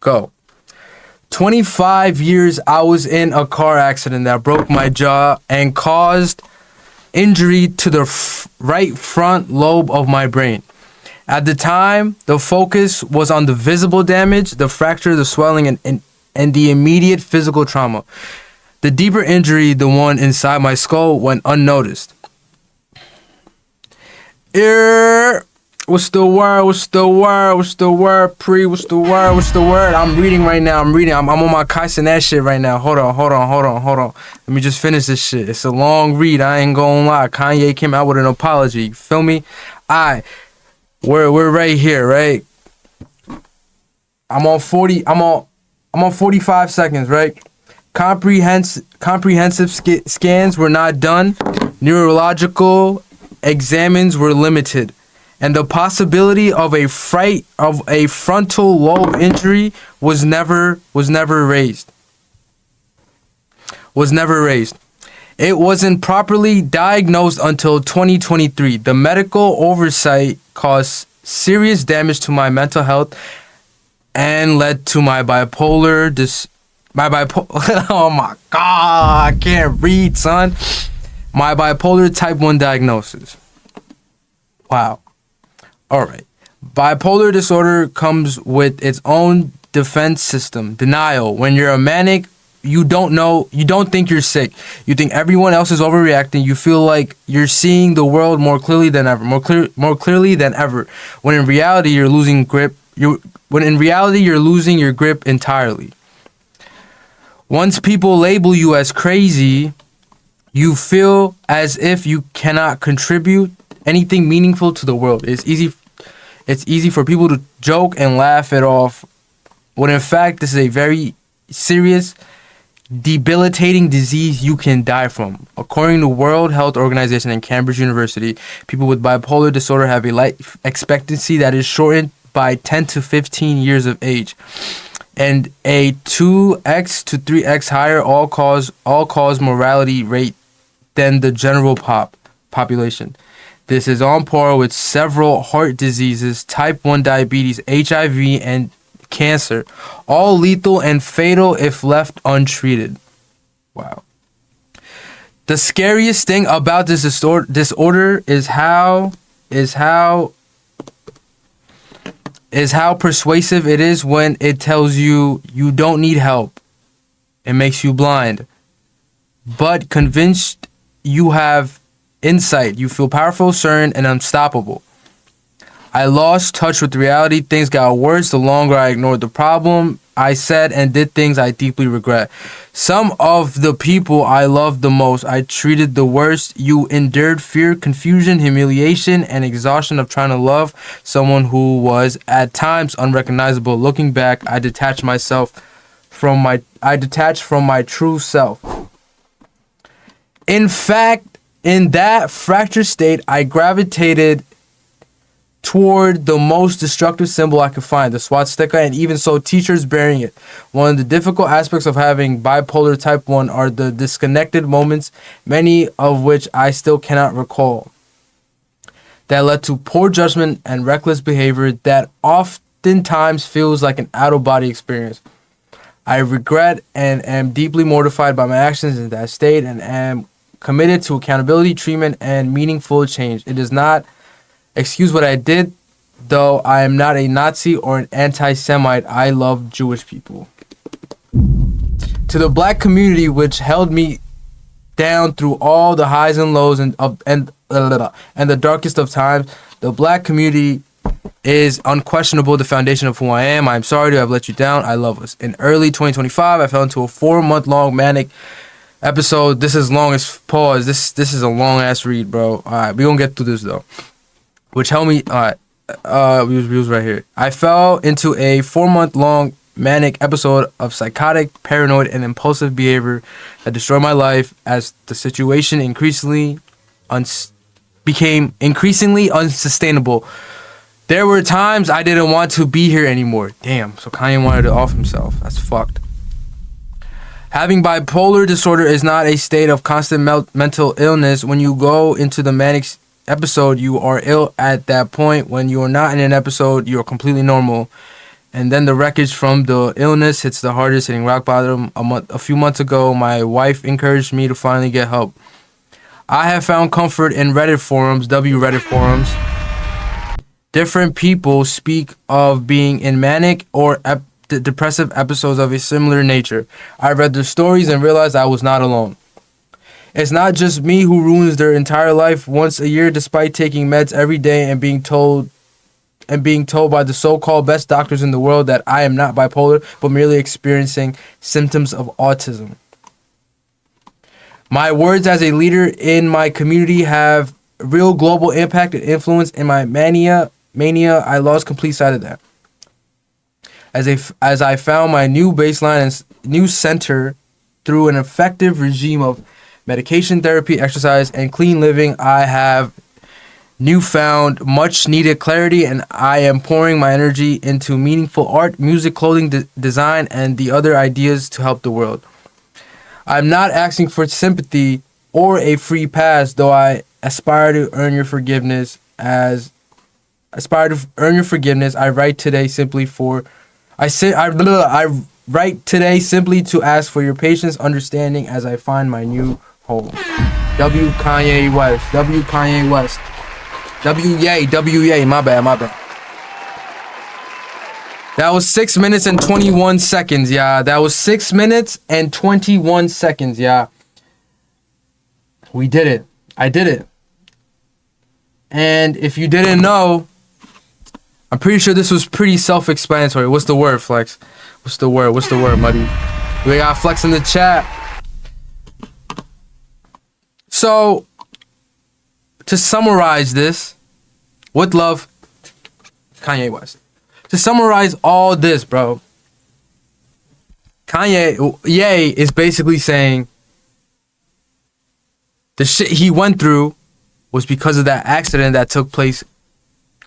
Go. 25 years I was in a car accident that broke my jaw and caused injury to the right front lobe of my brain. At the time, the focus was on the visible damage, the fracture, the swelling, and the immediate physical trauma. The deeper injury, the one inside my skull, went unnoticed. What's the word? What's the word? What's the word? What's the word? What's the word? I'm reading right now. I'm on my Kaizen that shit right now. Hold on. Let me just finish this shit. It's a long read. I ain't gonna lie. Kanye came out with an apology. You feel me? We're right here, right? I'm on 45 seconds, right? Comprehensive scans were not done. Neurological examines were limited, and the possibility of a frontal lobe injury was never raised. It wasn't properly diagnosed until 2023. The medical oversight caused serious damage to my mental health and led to my bipolar oh my god, I can't read, son. My bipolar type 1 diagnosis. Wow. All right. Bipolar disorder comes with its own defense system. Denial. When you're a manic, you don't think you're sick. You think everyone else is overreacting. You feel like you're seeing the world more clearly than ever. When in reality, you're losing your grip entirely. Once people label you as crazy, you feel as if you cannot contribute anything meaningful to the world. It's easy for people to joke and laugh it off, when in fact this is a very serious, debilitating disease you can die from. According to World Health Organization and Cambridge University, people with bipolar disorder have a life expectancy that is shortened by 10 to 15 years of age, and a 2x to 3x higher all-cause mortality rate than the general population. This is on par with several heart diseases, type 1 diabetes, HIV, and cancer, all lethal and fatal if left untreated. Wow. The scariest thing about this disorder is how persuasive it is when it tells you you don't need help. It makes you blind. But convinced you have insight, you feel powerful, certain, and unstoppable. I lost touch with reality. Things got worse the longer I ignored the problem. I said and did things I deeply regret. Some of the people I loved the most, I treated the worst. You endured fear, confusion, humiliation, and exhaustion of trying to love someone who was at times unrecognizable. Looking back, I detached from my true self. In fact, in that fractured state, I gravitated toward the most destructive symbol I could find, the swastika, and even so, teachers bearing it. One of the difficult aspects of having bipolar type 1 are the disconnected moments, many of which I still cannot recall, that led to poor judgment and reckless behavior that oftentimes feels like an out-of-body experience. I regret and am deeply mortified by my actions in that state and am committed to accountability, treatment, and meaningful change. It does not excuse what I did, though I am not a Nazi or an anti-Semite. I love Jewish people. To the black community, which held me down through all the highs and lows and the darkest of times, the black community is unquestionable the foundation of who I am. I am sorry to have let you down. I love us. In early 2025, I fell into a 4-month-long manic episode. This is long as pause. This is a long ass read, bro. All right, we gonna get through this though. Which helped me. All right, we was right here. I fell into a 4-month-long manic episode of psychotic, paranoid, and impulsive behavior that destroyed my life as the situation became increasingly unsustainable. There were times I didn't want to be here anymore. Damn, so Kanye wanted to off himself. That's fucked. Having bipolar disorder is not a state of constant mental illness. When you go into the manic episode, you are ill at that point. When you are not in an episode, you are completely normal. And then the wreckage from the illness hits the hardest, hitting rock bottom. A few months ago, my wife encouraged me to finally get help. I have found comfort in Reddit forums, Reddit forums. Different people speak of being in manic or depressive episodes of a similar nature. I read their stories and realized I was not alone. It's not just me who ruins their entire life once a year despite taking meds every day and being told by the so-called best doctors in the world that I am not bipolar, but merely experiencing symptoms of autism. My words as a leader in my community have real global impact and influence. In my mania, I lost complete sight of that. As I found my new baseline and new center through an effective regime of medication, therapy, exercise, and clean living, I have newfound much needed clarity, and I am pouring my energy into meaningful art, music, clothing, design, and the other ideas to help the world. I'm not asking for sympathy or a free pass, though I aspire to earn your forgiveness. I write today simply to ask for your patience, understanding as I find my new home. W Kanye West. W Kanye West. W-Yay, my bad. That was 6 minutes and 21 seconds, yeah. That was 6 minutes and 21 seconds, yeah. We did it. I did it. And if you didn't know, I'm pretty sure this was pretty self-explanatory. What's the word, Flex? What's the word, Muddy? We got Flex in the chat. So, to summarize this, with love, Kanye West. To summarize all this, bro, Ye is basically saying the shit he went through was because of that accident that took place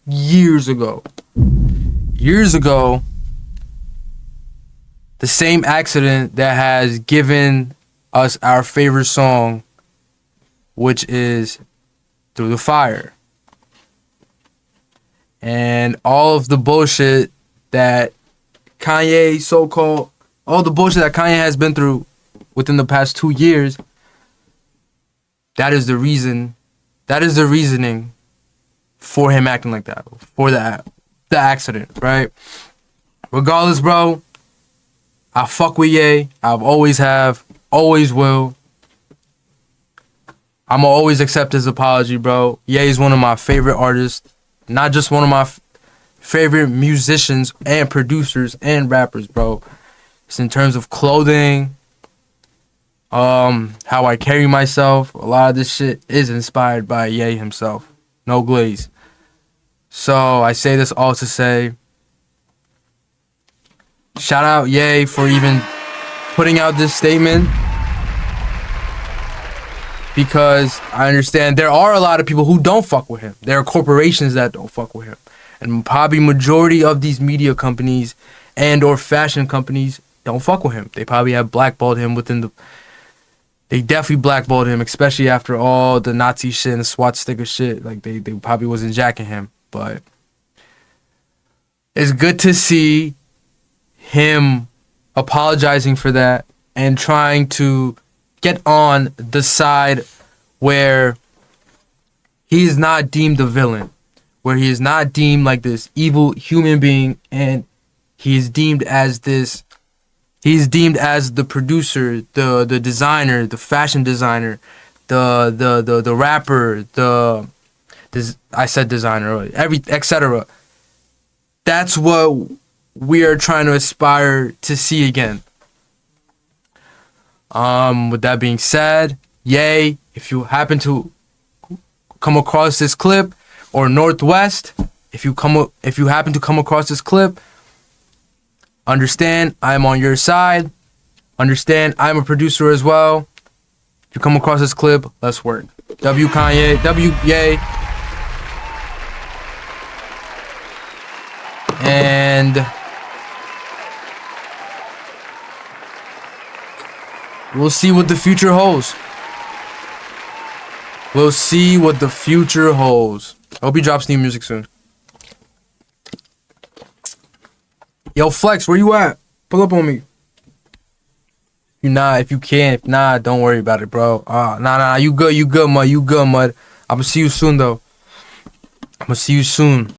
years ago. Years ago, the same accident that has given us our favorite song, which is Through the Fire. And all of the bullshit that Kanye has been through within the past 2 years, that is the reasoning for him acting like that, for the accident, right? Regardless, bro, I fuck with Ye. I've always have, always will. I'ma always accept his apology, bro. Ye is one of my favorite artists. Not just one of my favorite musicians and producers and rappers, bro. It's in terms of clothing, how I carry myself. A lot of this shit is inspired by Ye himself. No glaze. So I say this all to say, shout out Ye for even putting out this statement. Because I understand there are a lot of people who don't fuck with him. There are corporations that don't fuck with him. And probably majority of these media companies and or fashion companies don't fuck with him. They probably have blackballed him they definitely blackballed him, especially after all the Nazi shit and the SWAT sticker shit. Like they probably wasn't jacking him. But it's good to see him apologizing for that and trying to get on the side where he is not deemed a villain, where he is not deemed like this evil human being, and he is deemed as the producer, the designer, the fashion designer, the rapper, I said designer, etc. That's what we are trying to aspire to see again. With that being said, Ye, if you happen to come across this clip, or Northwest, if you happen to come across this clip, understand I'm on your side. Understand I'm a producer as well. If you come across this clip, let's work. W Kanye, W Ye. And we'll see what the future holds. We'll see what the future holds. I hope he drops new music soon. Yo, Flex, where you at? Pull up on me. If you can't, if not, don't worry about it, bro. Nah, you good, mud. I'ma see you soon, though. I'ma see you soon.